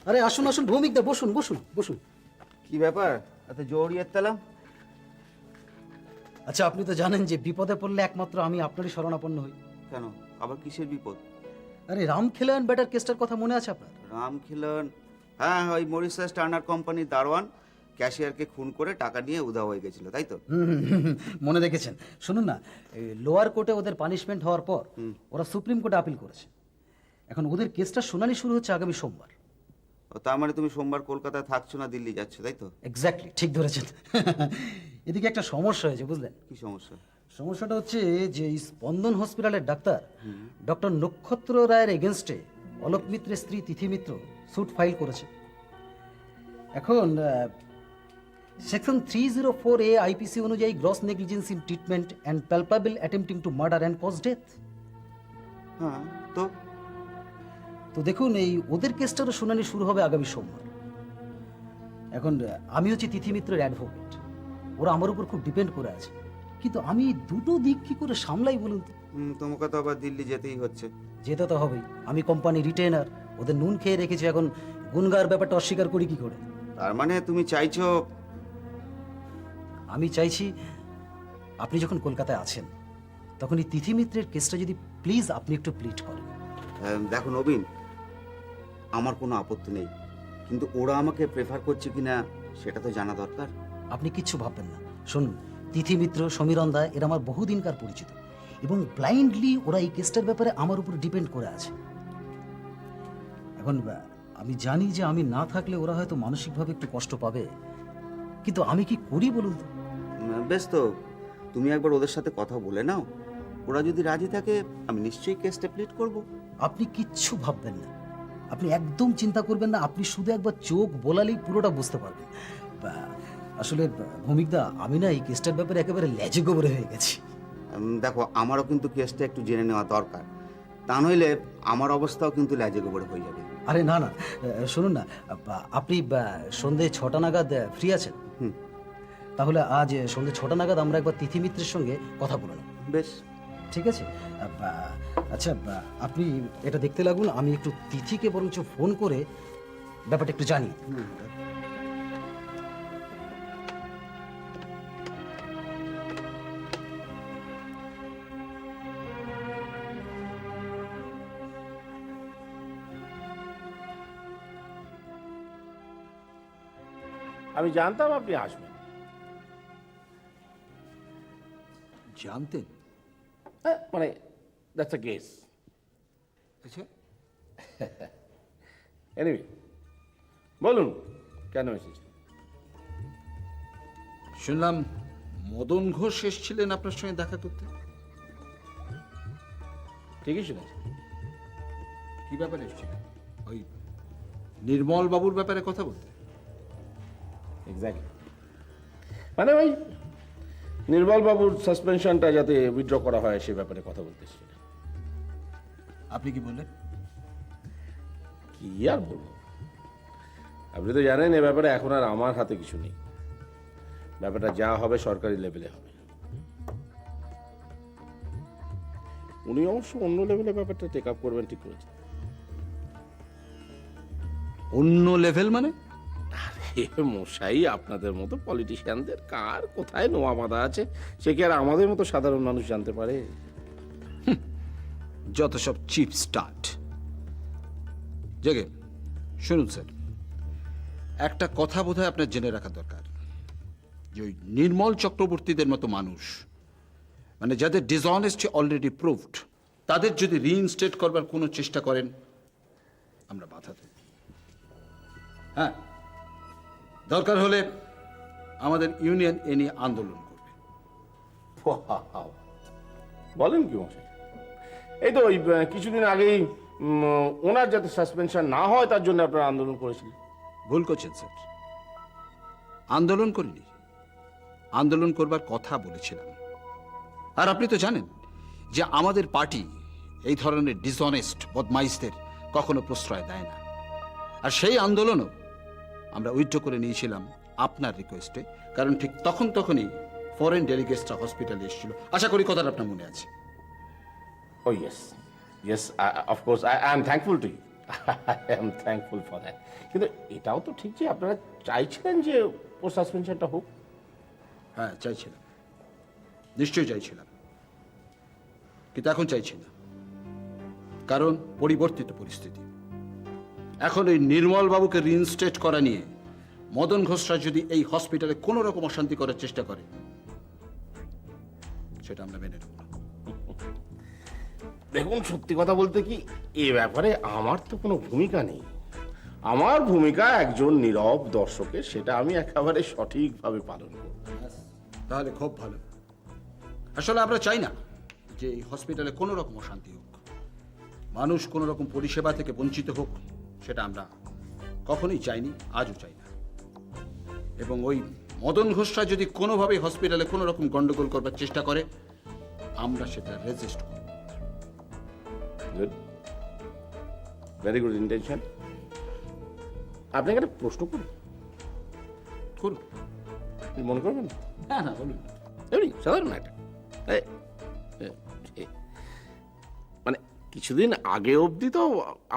আরে আসুন আসুন ভৌমিকদা, বসুন বসুন বসুন। কি ব্যাপার, এত জড়িয়ে তেলাম? আচ্ছা, আপনি তো জানেন যে বিপদে পড়লে একমাত্র আমি আপনারই শরণাপন্ন হই। কেন, আবার কিসের বিপদ? আরে রামখেলায়ন ব্যাটার কেসটার কথা মনে আছে আপনার? রামখিলন? হ্যাঁ, ওই মরিসাস টার্নার কোম্পানির দারোয়ান ক্যাশিয়ারকে খুন করে টাকা নিয়ে উধাও হয়ে গেছিল, তাই তো? মনে রেখেছেন। শুনুন না, এই লোয়ার কোর্টে ওদের পানিশমেন্ট হওয়ার পর ওরা সুপ্রিম কোর্টে আপিল করেছে। এখন ওদের কেসটা শুনানি শুরু হচ্ছে আগামী সোমবার। ও, তার মানে তুমি সোমবার কলকাতায় থাকছো না, দিল্লি যাচ্ছ, তাই তো? এক্স্যাক্টলি, ঠিক ধরেছেন। এদিকে একটা সমস্যা হয়েছে, বুঝলেন? কি সমস্যা? সমস্যাটা হচ্ছে যে এই স্পন্দন হসপিটালের ডাক্তার ডক্টর নক্ষত্র রায়ের এগেনস্টে অলোক মিত্রের স্ত্রী তিথি মিত্র স্যুট ফাইল করেছে। এখন সেকশন 304A আইপিসি অনুযায়ী gross negligence in treatment and palpable attempting to murder and cause death. হ্যাঁ, তো তো দেখুন, এই ওদের কেসটারও শুনানি শুরু হবে আগামী সোমবার। এখন আমি হচ্ছে তিথি মিত্রের অ্যাডভোকেট, ওরা আমার উপর খুব ডিপেন্ড করে আছে, কিন্তু আমি দুটো দিক কি করে সামলাই বলুন তো? তোমাকে তো আবার দিল্লি যেতেই হচ্ছে। যেতে তো হবেই, আমি কোম্পানি রিটেনার, ওদের নুন খেয়ে রেখেছি, এখন গুনগার ব্যাপারটা অস্বীকার করি কি করে? তার মানে তুমি চাইছো? আমি চাইছি আপনি যখন কলকাতায় আছেন তখন এই তিথি মিত্রের কেসটা যদি প্লিজ আপনি একটু প্লিট করেন। দেখো নবীন, আমার কোনো আপত্তি নেই, কিন্তু ওরা আমাকে প্রেফার করছে কিনা সেটা তো জানা দরকার। আপনি কিচ্ছু ভাববেন না। শুনুন, তিথি মিত্র, সমীরণ দা এরা আমার বহুদিনকার পরিচিত, এবং ব্লাইন্ডলি ওরা এই কেসটার ব্যাপারে আমার উপর ডিপেন্ড করে আছে। এখন আমি জানি যে আমি না থাকলে ওরা হয়তো মানসিকভাবে একটু কষ্ট পাবে, কিন্তু আমি কি করি বলুন তো? বেশ, তো তুমি একবার ওদের সাথে কথা বলে নাও, ওরা যদি রাজি থাকে আমি নিশ্চয়ই কেসটা প্লিট করব। আপনি কিচ্ছু ভাববেন না, আপনি একদম চিন্তা করবেন না, আপনি শুধু একবার চোখ বোলালেই পুরোটা বুঝতে পারবেন। আসলে ভৌমিকদা, আমি না এই কেসটার ব্যাপারে একেবারে লেজে গোবরে হয়ে গেছি। দেখো, আমারও কিন্তু কেসটা একটু জেনে নেওয়া দরকার, তা নইলে আমার অবস্থাও কিন্তু লেজে গোবরে হয়ে যাবে। আরে না না, শুনুন না, আপনি সন্ধে 6টা নাগাদ ফ্রি আছেন? তাহলে আজ সন্ধে 6টা নাগাদ আমরা একবার তিথি মিত্রের সঙ্গে কথা বলে নেব। বেশ, ঠিক আছে। আচ্ছা, আপনি এটা দেখতে লাগুন, আমি একটু তিথিকে বরঞ্চ ফোন করে ব্যাপারটা একটু জানি। আমি জানতাম আপনি আসবেন। জানতেন? মানে দ্যাটস আ গেস। আচ্ছা, এনিওয়ে, বলুন কেন এসেছেন? শুনলাম মদন ঘোষ এসেছিলেন আপনার সঙ্গে দেখা করতে। ঠিকই শুনেছেন। কি ব্যাপারে এসেছিলেন? ওই নির্মল বাবুর ব্যাপারে কথা বলতে? এক্স্যাক্টলি, মানে ওই নির্মল বাবুর সাসপেনশনটা যাতে উইথড্র করা হয় সে ব্যাপারে কথা বলতে এসেছিলেন। আপনি কি বললেন? কি আর বলবো, আপনি তো জানেন এ ব্যাপারে এখন আর আমার হাতে কিছু নেই। ব্যাপারটা যা হবে সরকারি লেভেলে হবে। উনি অবশ্য অন্য লেভেলে ব্যাপারটা টেক আপ করবেন, ঠিক করেছেন। অন্য লেভেল মানে? আরে মশাই, আপনাদের মতো পলিটিশিয়ানদের কার কোথায় নোয়া বাঁধা আছে সে কি আর আমাদের মতো সাধারণ মানুষ জানতে পারে? যত সব চিপ স্টার্ট। জেগে শুনুন স্যার, একটা কথা বোধহয় আপনার জেনে রাখা দরকার, যে ওই নির্মল চক্রবর্তীদের মতো মানুষ, মানে যাদের ডিসঅনেস্টি অলরেডি প্রুভড, তাদের যদি রিইনস্টেট করবার কোনো চেষ্টা করেন আমরা বাধা দেব। হ্যাঁ, দরকার হলে আমাদের ইউনিয়ন এ নিয়ে আন্দোলন করবে। Wow! বলেন কি মশাই? এই তো ওই কিছুদিন আগেই ওনার যাতে সাসপেনশন না হয় তার জন্য আপনারা আন্দোলন করেছিলেন। ভুল করছেন স্যার, আন্দোলন করিনি, আন্দোলন করবার কথা বলেছিলাম। আর আপনি তো জানেন যে আমাদের পার্টি এই ধরনের ডিসঅনেস্ট বদমাইশদের কখনো প্রশ্রয় দেয় না। আর সেই আন্দোলনও আমরা উইথড্র করে নিয়েছিলাম আপনার রিকোয়েস্টে, কারণ ঠিক তখনই ফরেন ডেলিগেটসরা হসপিটালে এসেছিল। আশা করি কথাটা আপনার মনে আছে। Oh yes, yes, of course, I am thankful to you. I am thankful for that. কিন্তু এটাও তো ঠিক যে আপনারা চাইছিলেন যে ওর সাসপেনশনটা হোক। হ্যাঁ, চাইছিলাম, নিশ্চয়ই চাইছিলাম, কিন্তু এখন চাইছি না। কারণ পরিবর্তিত পরিস্থিতি। এখন এই নির্মল বাবুকে রিইনস্টেট করা নিয়ে মদন ঘোষরা যদি এই হসপিটালে কোনো রকম অশান্তি করার চেষ্টা করে, সেটা আমরা মেনে নেব না। দেখুন, সত্যি কথা বলতে কি, এ ব্যাপারে আমার তো কোনো ভূমিকা নেই। আমার ভূমিকা একজন নীরব দর্শকের, সেটা আমি একেবারে সঠিকভাবে পালন করব। তাহলে খুব ভালো। আসলে আমরা চাই না যে এই হসপিটালে কোনো রকম অশান্তি হোক, মানুষ কোনো রকম পরিষেবা থেকে বঞ্চিত হোক, সেটা আমরা কখনোই চাইনি, আজও চাই না। এবং ওই মদন ঘোষরা যদি কোনোভাবেই হসপিটালে কোনো রকম গন্ডগোল করবার চেষ্টা করে, আমরা সেটা রেজিস্ট করব। Good, very good intention. আপনাকে একটা প্রশ্ন করি, করুন। আপনি মনে করবেন? হ্যাঁ হ্যাঁ, বলুন। এমনি সাধারণ একটা মানে কিছুদিন আগে অবধি তো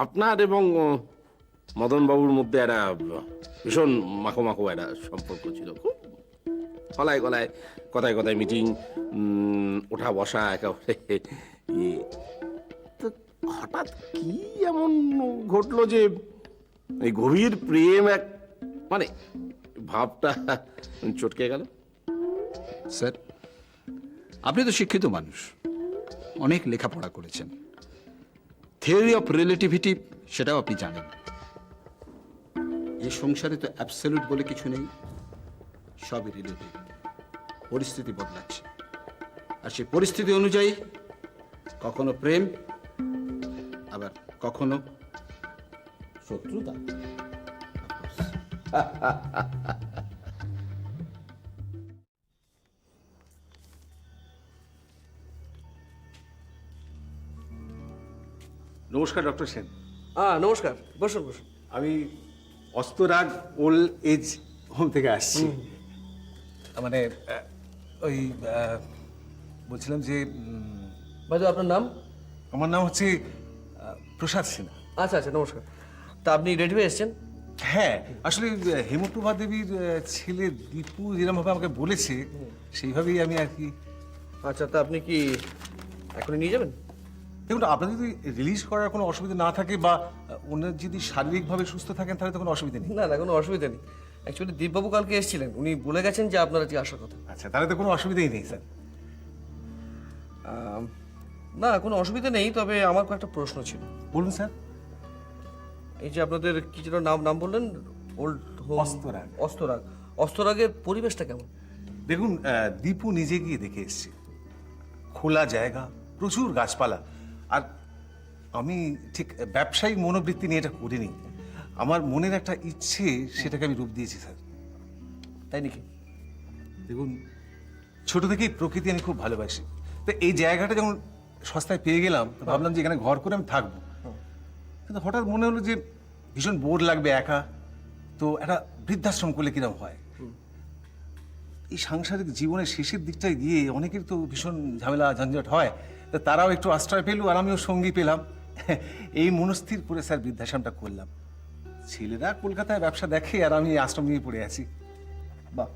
আপনার এবং মদনবাবুর মধ্যে একটা ভীষণ মাখো মাখো একটা সম্পর্ক ছিল, খুব গলায় গলায়, কথায় কথায় মিটিং, ওঠা বসা একেবারে। তো হঠাৎ কি এমন ঘটলো যে এই গভীর প্রেম এক মানে ভাবটা চটকে গেল? স্যার, আপনি তো শিক্ষিত মানুষ, অনেক লেখাপড়া করেছেন, থিওরি অফ রিলেটিভিটি সেটাও আপনি জানেন। এই সংসারে তো অ্যাবসলিউট বলে কিছু নেই, সবই রিলেটিভ। পরিস্থিতি বদলাচ্ছে, আর সেই পরিস্থিতি অনুযায়ী কখনো প্রেম, আবার কখনো শত্রুতা। নমস্কার ডক্টর সেন। নমস্কার, বসুন বসুন। আমি অস্তরাগ ওল্ড এজ হোম থেকে আসছি। মানে ওই বলছিলাম যে ভাইজু, আপনার নাম? আমার নাম হচ্ছে প্রসাদ সিনহা। আচ্ছা আচ্ছা, নমস্কার। তা আপনি রেডি হয়ে এসছেন? হ্যাঁ, আসলে হেমপ্রভা দেবীর ছেলে দীপু যেরকমভাবে আমাকে বলেছে সেইভাবেই আমি আর কি। আচ্ছা, তা আপনি কি এখনই নিয়ে যাবেন? দেখুন, আপনার যদি রিলিজ করার কোনো অসুবিধা না থাকে বা ওনার যদি শারীরিকভাবে সুস্থ থাকেন তাহলে তো কোনো অসুবিধা নেই। না না, কোনো অসুবিধা নেই। অ্যাকচুয়ালি দীপবাবু কালকে এসেছিলেন, উনি বলে গেছেন যে আপনার আজকে আসার কথা। আচ্ছা, তাহলে তো কোনো অসুবিধাই নেই স্যার। না, কোনো অসুবিধা নেই, তবে আমার কয়েকটা প্রশ্ন ছিল। বলুন স্যার। এই যে আপনাদের কি যেন নাম নাম বললেন, ওল্ড হোম অস্তরাগ। অস্তরাগ। অস্তরাগের পরিবেশটা কেমন? দেখুন, দীপু নিজে গিয়ে দেখে এসছে, খোলা জায়গা, প্রচুর গাছপালা। আর আমি ঠিক ব্যবসায়িক মনোবৃত্তি নিয়ে এটা করিনি, আমার মনের একটা ইচ্ছে, সেটাকে আমি রূপ দিয়েছি স্যার। তাই নাকি? দেখুন, ছোট থেকেই প্রকৃতি আমি খুব ভালোবাসি, তো এই জায়গাটা যখন সস্তায় পেয়ে গেলাম তো ভাবলাম যে এখানে ঘর করে আমি থাকবো। কিন্তু হঠাৎ মনে হলো যে ভীষণ বোর লাগবে একা, তো একটা বৃদ্ধাশ্রম করলে কিরম হয়। এই সাংসারিক জীবনের শেষের দিকটায় গিয়ে অনেকের তো ভীষণ ঝামেলা ঝঞ্ঝট হয়, তো তারাও একটু আশ্রয় পেল আর আমিও সঙ্গী পেলাম। এই মনস্থির করে স্যার বৃদ্ধাশ্রমটা করলাম। ছেলেরা কলকাতায় ব্যবসা দেখে আর আমি এই আশ্রম নিয়ে পড়ে আছি। বাহ,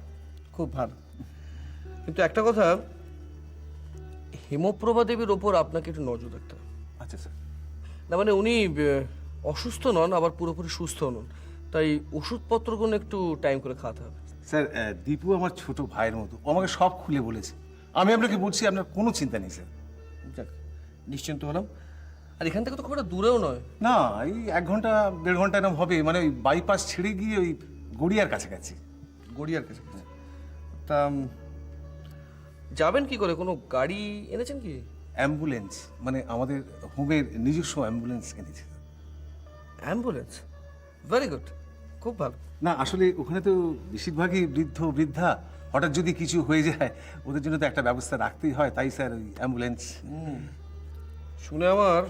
খুব ভালো। কিন্তু একটা কথা, হেমপ্রভা দেবীর ওপর আপনাকে একটু নজর রাখতে হবে। আচ্ছা স্যার। না মানে উনি অসুস্থ নন, আবার পুরোপুরি সুস্থ নন, তাই ওষুধপত্রগুলো একটু টাইম করে খাওয়াতে হবে। স্যার, দীপু আমার ছোট ভাইয়ের মতো, ও আমাকে সব খুলে বলেছে। আমি আপনাকে বলছি, আপনার কোনো চিন্তা নেই স্যার। যাক, নিশ্চিন্ত হলাম। আর এখান থেকে তো খুব একটা দূরেও নয়। না, এই 1 ঘন্টা 1.5 ঘন্টা এরকম হবে, মানে ওই বাইপাস ছেড়ে গিয়ে ওই গড়িয়ার কাছাকাছি। গড়িয়ার কাছে? তা যাবেন কি করে? কোনো গাড়ি এনেছেন কি? অ্যাম্বুলেন্স, মানে আমাদের হোমের নিজস্ব অ্যাম্বুলেন্স এনেছে। অ্যাম্বুলেন্স? ভেরি গুড, খুব ভালো। না, আসলে ওখানে তো বেশিরভাগই বৃদ্ধ বৃদ্ধা, হঠাৎ যদি কিছু হয়ে যায় ওদের জন্য তো একটা ব্যবস্থা রাখতেই হয়, তাই স্যার ওই অ্যাম্বুলেন্স। শুনে আমার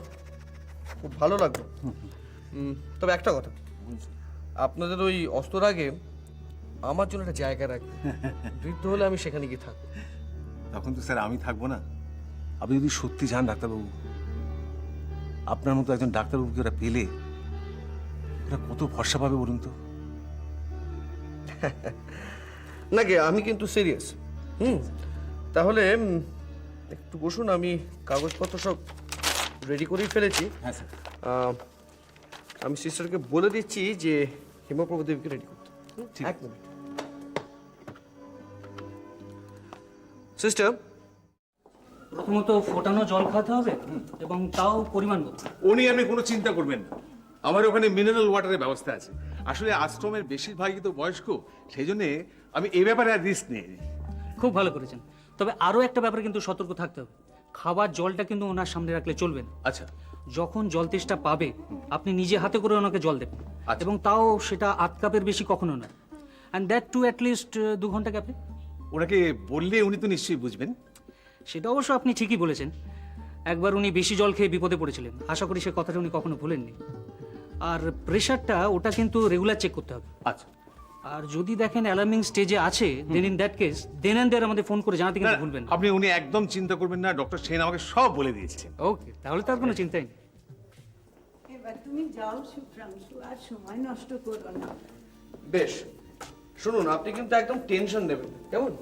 খুব ভালো লাগলো। তবে একটা কথা, আপনাদের ওই অস্তরাগে আমার জন্য একটা জায়গা রাখবেন। বৃদ্ধ হলে আমি সেখানে গিয়ে থাকবো। তখন তো স্যার আমি থাকবো না। আপনি যদি সত্যি যান ডাক্তারবাবু, আপনার মতো একজন ডাক্তারবাবুকে ওরা পেলে ওরা কত ভরসা পাবে বলুন তো? নাকি আমি কিন্তু সিরিয়াস। তাহলে একটু বসুন, আমি কাগজপত্র সব রেডি করেই ফেলেছি। হ্যাঁ স্যার। আমি সিস্টারকে বলে দিচ্ছি যে হিমপ্রভা দেবীকে রেডি করতে। এক মিনিট সিস্টার। প্রথমত ফোটানো জল খাওয়াতে হবে এবং তাও পরিমাণ মতো। ও নিয়ে আপনি কোনো চিন্তা করবেন না, আমার ওখানে মিনারেল ওয়াটারের ব্যবস্থা আছে। আসলে আশ্রমের বেশিরভাগই তো বয়স্ক, সেই জন্য আমি এই ব্যাপারে আর রিস্ক নিই। খুব ভালো করেছেন, তবে আরও একটা ব্যাপারে কিন্তু সতর্ক থাকতে হবে। খাবার জলটা কিন্তু ওনার সামনে রাখলে চলবে না। আচ্ছা যখন জল তেষ্টা পাবে আপনি নিজে হাতে করে ওনাকে জল দেবেন, আচ্ছা। এবং তাও সেটা 8 কাপের বেশি কখনো না, অ্যান্ড দ্যাট টু অ্যাটলিস্ট 2 ঘন্টা গ্যাপে। ওনাকে বললে উনি তো নিশ্চয়ই বুঝবেন। সেটা অবশ্য আপনি ঠিকই বলেছেন। একবার উনি বেশি জল খেয়ে বিপদে পড়েছিলেন, আশা করি সে কথাটা উনি কখনো ভুলেননি। আর প্রেশারটা ওটা কিন্তু রেগুলার চেক করতে হবে। আচ্ছা আর যদি দেখেন অ্যালার্মিং স্টেজে আছে, then in that case then and there আমাদের ফোন করে জানাতে না, কিন্তু ভুলবেন না। আপনি উনি একদম চিন্তা করবেন না, ডক্টর সেন আমাকে সব বলে দিয়েছেন। ওকে, তাহলে তো আর কোনো চিন্তাই নেই। এবার তুমি যাও শুভ্রাংশু, আর সময় নষ্ট করো না। বেশ, শুনুন, আপনি কিন্তু একদম টেনশন নেবেন না, কেমন?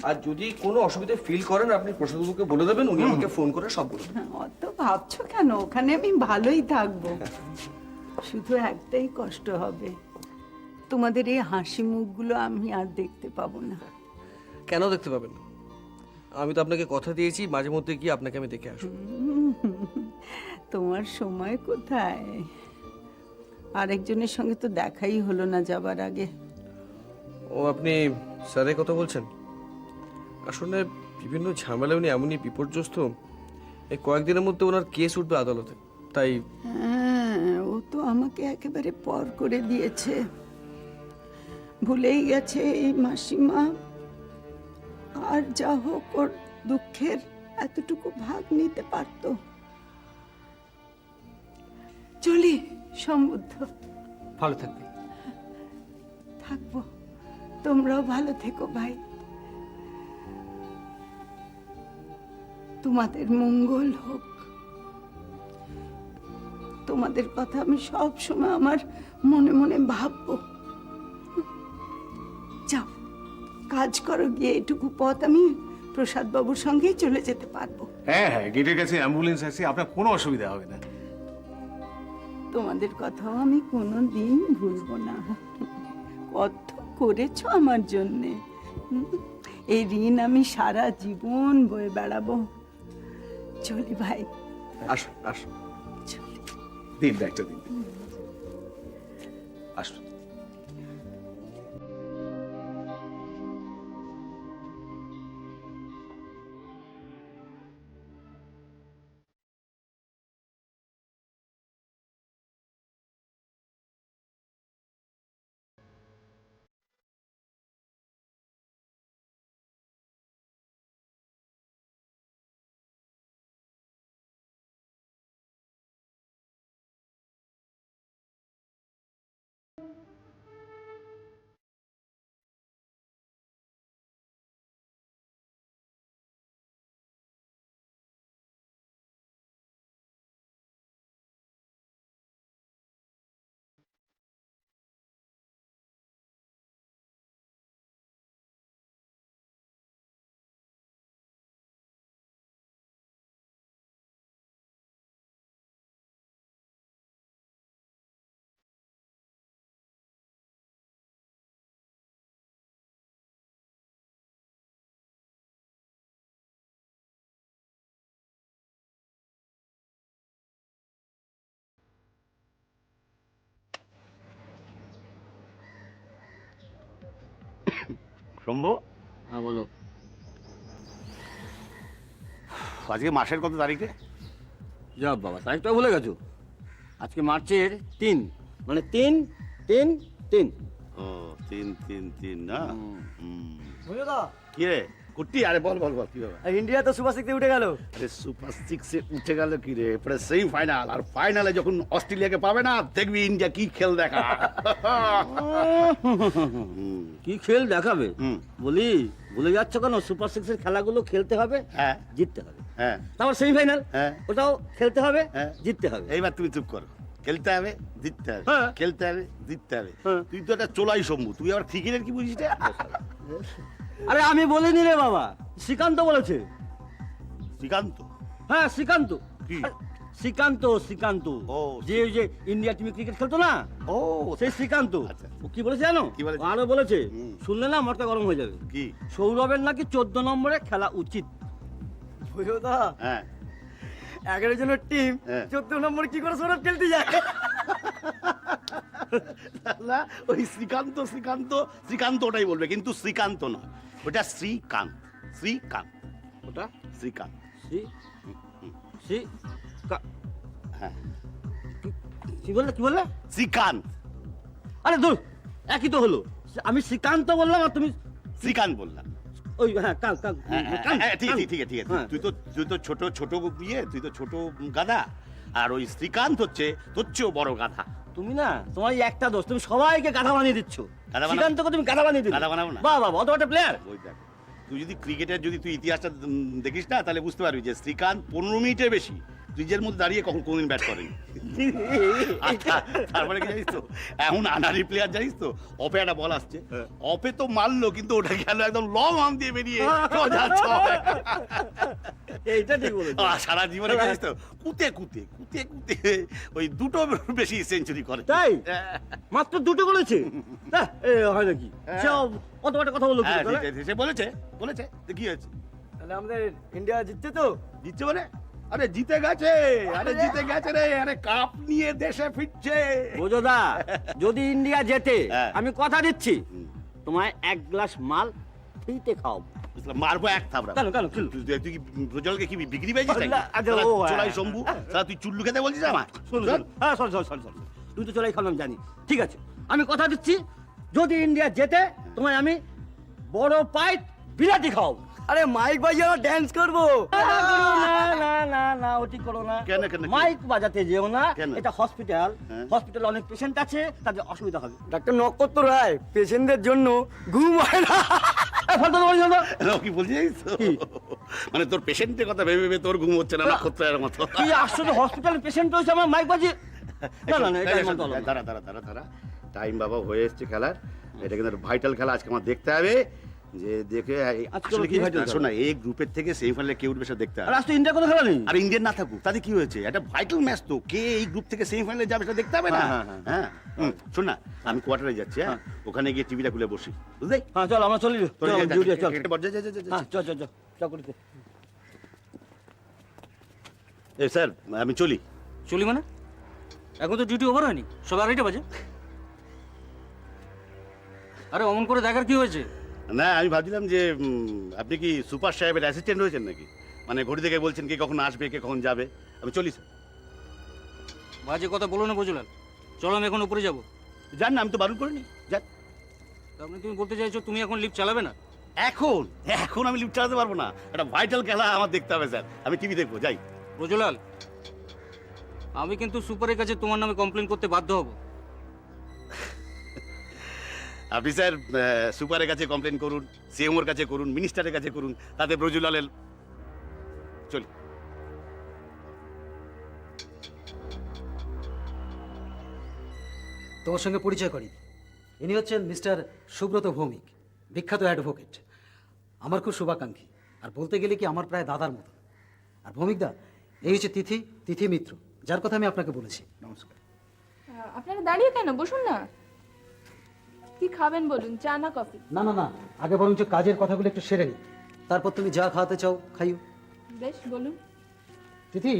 আর যদি কোনো অসুবিধা ফিল করেন আপনি প্রসাদবাবুকে বলে দেবেন, উনি আমাকে ফোন করে সব বলবেন। অত ভাবছো কেন? ওখানে আমি ভালোই থাকবো। শুধু একটাই কষ্ট হবে, তোমাদের এই হাসি মুখগুলো আমি আর দেখতে পাবো না। কেন দেখতে পাবেন না? আমি তো আপনাকে কথা দিয়েছি মাঝে মধ্যে গিয়ে আপনাকে আমি দেখে আসবো। তোমার সময় কোথায়? আরেকজনের সঙ্গে তো দেখাই হলো না যাবার আগে। ও, আপনি স্যারের কথা বলছেন? আসলে বিভিন্ন ঝামেলা উনি এমনই বিপর্যস্ত, এই কয়েকদিনের মধ্যে ওনার কেস উঠবে আদালতে, তাই। হ্যাঁ, ও তো আমাকে একেবারে পর করে দিয়েছে, ভুলেই গেছে এই মাসিমা। আর যা হোক, ওর দুঃখের এতটুকু ভাগ নিতে পারতো। চলি, সমুদ্র। ভালো থাকবে। থাকবো, তোমরাও ভালো থেকো ভাই। তোমাদের মঙ্গল হোক। তোমাদের কথা আমি সব সময় আমার মনে মনে ভাববো। যাও, কাজ করো গিয়ে। এটুকু পথ আমি প্রসাদ বাবুর সঙ্গেই চলে যেতে পারবো। হ্যাঁ হ্যাঁ, গেটের কাছে অ্যাম্বুলেন্স আছে, আপনার কোনো অসুবিধা হবে না। তোমাদের কথাও আমি কোনো দিন ভুলবো না। কত করেছো আমার জন্যে। এই ঋণ আমি সারা জীবন বয়ে বেড়াবো। চলি ভাই, আসুন আসুন। চলি। দিন ব্যাগটা দিন, আসুন। শম্ভু, হ্যাঁ বলো। আজকে মাসের কত তারিখে? যা বাবা, তারিখটা ভুলে গেছো? আজকে মার্চের 3, মানে 3-3-3। ও 3-3-3 না? বুঝলো তো? কি রে কুট্টি? আরে বল বল বল, কি ব্যাপার? ইন্ডিয়া তো সুপার সিক্সে উঠে গেল। আরে সুপার সিক্সে উঠে গেল কি রে? এরপরে সেই ফাইনাল, আর ফাইনালে যখন অস্ট্রেলিয়াকে পাবে না, দেখবি ইন্ডিয়া কি খেল দেখা। কি খেল দেখাবে? হুম। বলি, ভুলে যাচ্ছ কেন? সুপার সিক্সের খেলাগুলো খেলতে হবে, হ্যাঁ জিততে হবে। হ্যাঁ, তারপর সেমিফাইনাল, হ্যাঁ। ওটাও খেলতে হবে, হ্যাঁ। জিততে হবে। এইবার তুমি চুপ করো। খেলতে হবে জিততে হবে হ্যাঁ। খেলতে হবে জিততে হবে হ্যাঁ। তুই তো একটা চোলাই শম্ভু, তুই আবার ক্রিকেটের কি বুঝিস রে? আরে আমি বলিনি রে বাবা, শ্রীকান্ত বলেছে। শ্রীকান্ত হ্যাঁ শ্রীকান্ত। কি? আরে, শ্রীকান্ত শ্রীকান্ত ও, যে ওই যে ইন্ডিয়া টিমে ক্রিকেট খেলতো না, ও সেই শ্রীকান্ত। আচ্ছা। ও কি বলেছে জানো? কি বলেছে? আরো বলেছে, হুম। শুনলে না মাথা গরম হয়ে যাবে। কি? সৌরভের নাকি 14 নম্বরে খেলা উচিত। হ্যাঁ 11 জনের টিম হ্যাঁ। 14 নম্বর কি করে সৌরভ খেলতে যায়? না, ওই শ্রীকান্ত শ্রীকান্ত শ্রীকান্ত ওটাই বলবে, কিন্তু শ্রীকান্ত নয়, ওটা শ্রীকান্ত। শ্রীকান্ত ওটা শ্রীকান্ত শ্রী শ্রী হ্যাঁ কি বললে কি বললে? শ্রীকান্ত আরে দূর, একই তো হলো। আমি শ্রীকান্ত বললাম আর তুমি শ্রীকান্ত বললাম। ওই হ্যাঁ কাল কাল হ্যাঁ, হ্যাঁ, কাল, হ্যাঁ, ঠিক কাল। ঠিক ঠিক আছে, ঠিক আছে। হ্যাঁ। তুই তো ছোট ছোট বিয়ে, তুই তো ছোট গাধা, আর ওই শ্রীকান্ত হচ্ছে তোর চেয়েও বড় গাধা। তুমি না, তোমার এই একটা দোষ, তুমি সবাইকে গাধা বানিয়ে দিচ্ছ। গাধা বানাবো? শ্রীকান্তকে তুমি গাধা বানিয়ে দিচ্ছ। গাধা বানাবো না। বাহ বাহ, অত একটা প্লেয়ার। ওই দেখ, তুই যদি ক্রিকেটের যদি তুই ইতিহাসটা দেখিস না, তাহলে বুঝতে পারবি যে শ্রীকান্ত 15 মিনিটের বেশি তুইজের মধ্যে দাঁড়িয়ে কোনদিন ব্যাট করেনি। তারপরে কি জানিস তো, এমন আনারি প্লেয়ার জানিস তো, অপে একটা বল আসছে, অপে তো মারলো, কিন্তু ওটা গেল একদম লং আর্ম দিয়ে বেরিয়ে সোজা ছয়। এইটা ঠিক বলেছো। সারা জীবনে জানিস তো কুতে কুতে কুতে কুতে ওই দুটো বেশি সেঞ্চুরি করে। তাই? মাত্র দুটো করেছে? না, এ হয় নাকি? সে অত একটা কথা বললো কি হ্যাঁ, করে? সে বলেছে বলেছে তো কি হয়েছে? তাহলে আমাদের ইন্ডিয়া জিতছে তো? জিতছে বলে? আরে জিতে গেছে, আরে জিতে গেছে রে, আরে কাপ নিয়ে দেশে ফিরছে। বোঝোদা, যদি ইন্ডিয়া জেতে হ্যাঁ। আমি কথা দিচ্ছি তোমায় 1 গ্লাস মাল ফ্রিতে খাও। বুঝলাম, মারবো এক থাবড়া। কেন কেন কি? তুই কি প্রজলকে কি বিক্রি পেয়েছিস নাকি? না, আচ্ছা, ও, হ্যাঁ। চোলাই শম্ভু, সালা তুই চুল্লু খেতে বলছিস আমার? শোনো শোনো, হ্যাঁ শোনো শোনো শোনো শোনো, তুই তো চলে খাও আমি জানি, ঠিক আছে, আমি কথা দিচ্ছি যদি ইন্ডিয়া জেতে তোমায় আমি বড় পাইট বিরাটি খাও। আরে মাইক বাজিয়ে ড্যান্স করবো। না না না না, ওটি করো না। কেন, কেন, কেন? মাইক বাজাতে যেও না, কেন? এটা হসপিটাল, হ্যাঁ। হসপিটালে অনেক পেশেন্ট আছে, তাদের অসুবিধা হবে। ডাক্তার নক্ষত্র রায় পেশেন্টদের জন্য ঘুম হয় না। ও কি বলছিস জানিস তো? মানে তোর পেশেন্টের কথা ভেবে ভেবে তোর ঘুম হচ্ছে না, নক্ষত্রের মতো। কি আশ্চর্য, হসপিটালে পেশেন্ট হয়েছে আমার মাইক বাজিয়ে। না না না, এটা মানতে হলো না। দাঁড়া দাঁড়া দাঁড়া দাঁড়া, টাইম বাবা হয়ে এসছে খেলার, এটা কিন্তু ভাইটাল খেলা, আজকে আমার দেখতে হবে, যে দেখে আজকে আসলে কি কি vital খেলা? শোনা, এই গ্রুপের থেকে সেমিফাইনালে কে উঠবে সেটা দেখতে আর হবে। আজ তো ইন্ডিয়া কোনো খেলা নেই। আর ইন্ডিয়ান না থাকুক তাতে কি হয়েছে, একটা ভাইটাল ম্যাচ তো, কে এই গ্রুপ থেকে সেমিফাইনালে যাবে সেটা দেখতে হবে না। হ্যাঁ, হ্যাঁ, হ্যাঁ শোন না, আমি কোয়ার্টারে যাচ্ছি, হ্যাঁ ওখানে গিয়ে টিভিটা খুলে বসি, বুঝলি? হ্যাঁ চল, আমরা চলি। তোর চল, যা, ডিউটি চল। ক্রিকেটে বল, যা, যা, যা, যা, যা। হ্যাঁ চল চল চল, চল করিতে। এই স্যার আমি চলি। চলি মানে? এখন তো ডিউটি ওভার হয়নি, সব 2:30 বাজে। আরে অমন করে দেখার কি হয়েছে? না আমি ভাবছিলাম যে আপনি কি সুপার সাহেবের অ্যাসিস্ট্যান্ট হয়েছেন নাকি, মানে ঘড়ি থেকে বলছেন কে কখন আসবে কে কখন যাবে। আমি চলি স্যার। বাজে কথা বলো না বুঝলাম। চলো আমি এখন উপরে যাবো। যান না, আমি তো বারণ করিনি, যান। তার মানে তুমি বলতে চাইছো তুমি এখন লিফট চালাবে না? এখন এখন আমি লিফট চালাতে পারবো না, একটা ভাইটাল খেলা আমার দেখতে হবে স্যার, আমি টিভি দেখবো, যাই। রোজলাল, আমি কিন্তু সুপারের কাছে তোমার নামে কমপ্লেন করতে বাধ্য হব। আপনি স্যার সুপারের কাছে কমপ্লেন করুন, সিএমওর কাছে করুন, মিনিস্টারের কাছে করুন, তাতে ব্রজুলালের চলি। তোমার সঙ্গে পরিচয় করি, ইনি হচ্ছেন মিস্টার সুব্রত ভৌমিক, বিখ্যাত অ্যাডভোকেট, আমার খুব শুভাকাঙ্ক্ষী, আর বলতে গেলে কি আমার প্রায় দাদার মতো। আর ভৌমিকদা, এই হচ্ছে তিথি মিত্র, যার কথা আমি আপনাকে বলেছি। নমস্কার। আপনারা দাঁড়িয়ে কেন, বসুন না। কি খাবেন বলুন, চা না কফি? না না না, আগে বরঞ্চ কাজের কথাগুলো একটু সেরে নিই, তারপর তুমি যা খাওয়াতে চাও খাইও। বেশ বলুন। তিথি,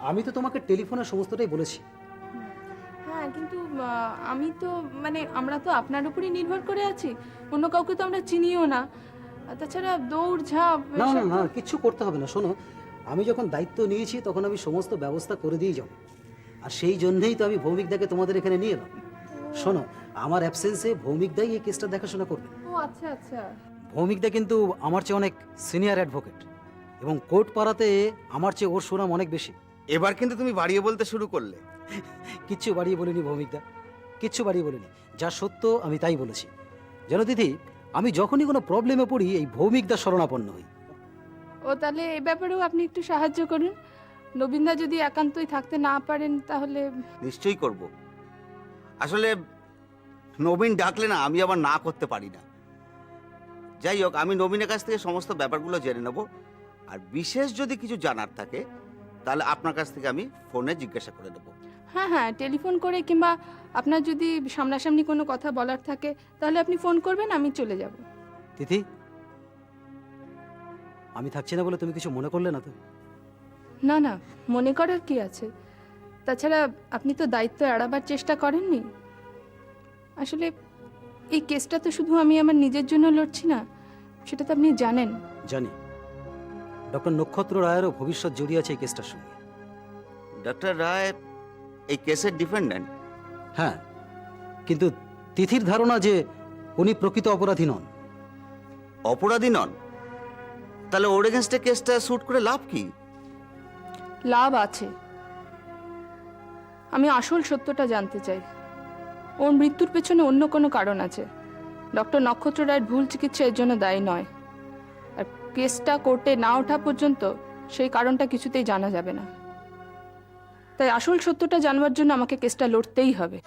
আমি তো তোমাকে টেলিফোনে সমস্তটাই বলেছি। হ্যাঁ কিন্তু আমি তো মানে আমরা তো আপনার উপরই নির্ভর করে আছি, অন্য কাউকে তো আমরা চিনিও না। আর তাছাড়া দৌড় ঝাঁপ না না এসব- না, কিচ্ছু করতে হবে না। শোনো, আমি যখন দায়িত্ব নিয়েছি তখন আমি সমস্ত ব্যবস্থা করে দিয়ে যাব, আর সেই জন্যই তো আমি ভৌমিকদাকে তোমাদের এখানে নিয়ে এলাম। শোনো, আমার অ্যাবসেন্সে ভৌমিকদাই এই কেসটা দেখাশোনা করবে। ও আচ্ছা আচ্ছা। ভৌমিকদা কিন্তু আমার চেয়ে অনেক সিনিয়র অ্যাডভোকেট, এবং কোর্ট পাড়াতে আমার চেয়ে ওর সুনাম অনেক বেশি। এবার কিন্তু তুমি বাড়িয়ে বলতে শুরু করলে। কিচ্ছু বাড়িয়ে বলিনি ভৌমিকদা, কিচ্ছু বাড়িয়ে বলিনি, যা সত্য আমি তাই বলেছি। জানো দিদি, আমি যখনই কোনো প্রবলেমে পড়ি এই ভৌমিকদা শরণাপন্ন হই। ও তাহলে এ ব্যাপারেও আপনি একটু সাহায্য করুন, নবীনদা যদি একান্তই থাকতে না পারেন তাহলে নিশ্চয়ই করব। আসলে নবীন ডাকলে না আমি আবার না করতে পারি না। যাই হোক, আমি নবীনের কাছ থেকে সমস্ত ব্যাপারগুলো জেনে নেব, আর বিশেষ যদি কিছু জানার থাকে তাহলে আপনার কাছ থেকে আমি ফোনে জিজ্ঞাসা করে নেব। হ্যাঁ হ্যাঁ, টেলিফোন করে কিংবা আপনার যদি সামনাসামনি কোনো কথা বলার থাকে তাহলে আপনি ফোন করবেন, আমি চলে যাব। তিথি, আমি থাকছি না বলে তুমি কিছু মনে করলে না তো? না না, মনে করার কি আছে? তাছাড়া আপনি তো দায়িত্ব এড়াবার চেষ্টা করেননি। আসলে এই কেসটা তো শুধু আমি আমার নিজের জন্য লড়ছি না, সেটা তো আপনি জানেন। জানি ডক্টর নক্ষত্র রায়েরও ভবিষ্যৎ জড়িয়ে আছে এই কেসটার সঙ্গে। ডক্টর রায় এই কেসের ডিফেন্ডেন্ট? হ্যাঁ, কিন্তু তিথির ধারণা যে উনি প্রকৃত অপরাধী নন। অপরাধী নন? তাহলে ওর এগেনস্টে কেসটা শুট করে লাভ কি? লাভ আছে। আমি আসল সত্যটা জানতে চাই। ওর মৃত্যুর পেছনে অন্য কোনো কারণ আছে। ডক্টর নক্ষত্র রায়ের ভুল চিকিৎসা এর জন্য দায়ী নয়। আর কেসটা কোর্টে না ওঠা পর্যন্ত সেই কারণটা কিছুতেই জানা যাবে না। তাই আসল সত্যটা জানবার জন্য আমাকে কেসটা লড়তেই হবে।